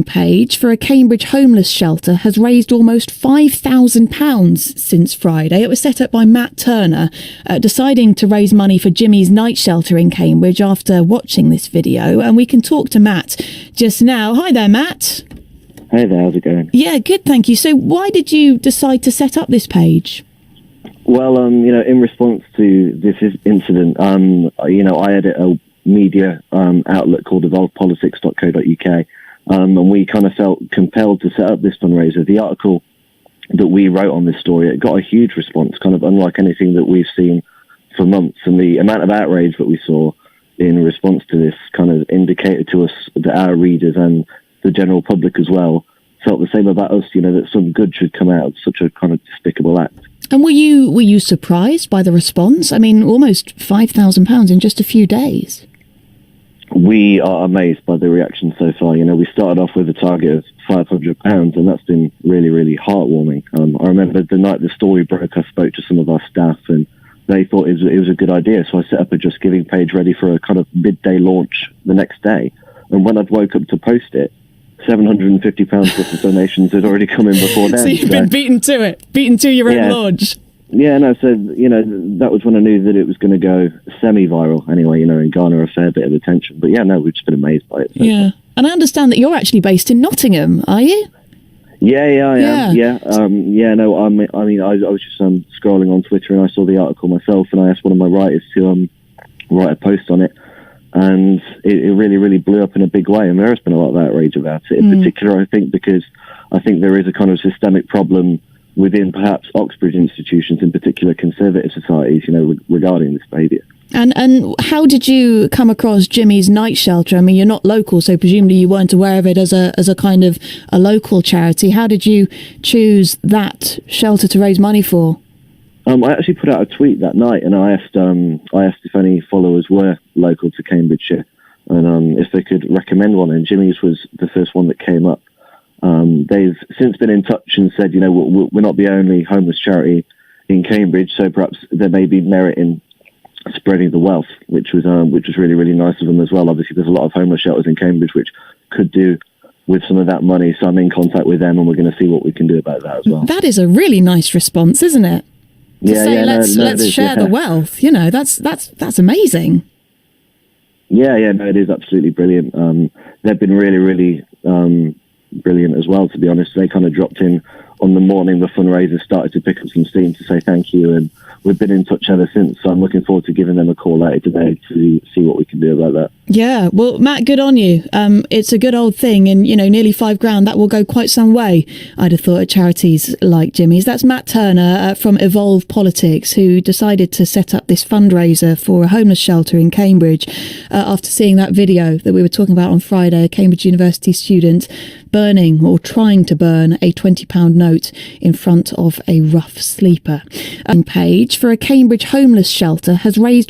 Page for a Cambridge homeless shelter has raised almost £5,000 since Friday. It was set up by Matt Turner, deciding to raise money for Jimmy's night shelter in Cambridge after watching this video. And we can talk to Matt just now. Hi there, Matt. Hey there, how's it going? Yeah, good, thank you. So why did you decide to set up this page? Well, in response to this incident, I edit a media outlet called EvolvePolitics.co.uk, and we kind of felt compelled to set up this fundraiser. The article that we wrote on this story, it got a huge response, kind of unlike anything that we've seen for months, and the amount of outrage that we saw in response to this kind of indicated to us that our readers and the general public as well felt the same about us, that some good should come out of such a kind of despicable act. And were you surprised by the response? I mean, almost £5,000 in just a few days. We are amazed by the reaction so far. We started off with a target of £500, and that's been really, really heartwarming. I remember the night the story broke, I spoke to some of our staff, and they thought it was a good idea. So I set up a Just Giving page ready for a kind of midday launch the next day. And when I'd woke up to post it, £750 worth of donations had already come in before then. So you've been beaten to your own launch. Yeah, no, so, that was when I knew that it was going to go semi-viral anyway, and garner a fair bit of attention. But yeah, no, we've just been amazed by it. So yeah. And I understand that you're actually based in Nottingham, are you? Yeah, I am. Yeah. I was just scrolling on Twitter and I saw the article myself, and I asked one of my writers to write a post on it. And it really, really blew up in a big way. And there has been a lot of outrage about it. In particular, I think, because I think there is a kind of systemic problem within perhaps Oxbridge institutions, in particular conservative societies, regarding this behaviour. And how did you come across Jimmy's night shelter? I mean, you're not local, so presumably you weren't aware of it as a kind of a local charity. How did you choose that shelter to raise money for? I actually put out a tweet that night, and I asked if any followers were local to Cambridgeshire, and if they could recommend one. And Jimmy's was the first one that came up. They've since been in touch and said, we're not the only homeless charity in Cambridge, so perhaps there may be merit in spreading the wealth, which was really, really nice of them as well. Obviously, there's a lot of homeless shelters in Cambridge which could do with some of that money, so I'm in contact with them, and we're going to see what we can do about that as well. That is a really nice response, isn't it? Let's share the wealth. That's amazing. Yeah, no, it is absolutely brilliant. They've been really, really brilliant as well, to be honest. They kind of dropped in on the morning the fundraiser started to pick up some steam to say thank you, and we've been in touch ever since. So I'm looking forward to giving them a call later today to see what we can do about that. Yeah, well, Matt, good on you. It's a good old thing, and nearly £5,000, that will go quite some way, I'd have thought, at charities like Jimmy's. That's Matt Turner from EvolvePolitics, who decided to set up this fundraiser for a homeless shelter in Cambridge after seeing that video that we were talking about on Friday, a Cambridge University student burning or trying to burn a £20 note in front of a rough sleeper. Page for a Cambridge homeless shelter has raised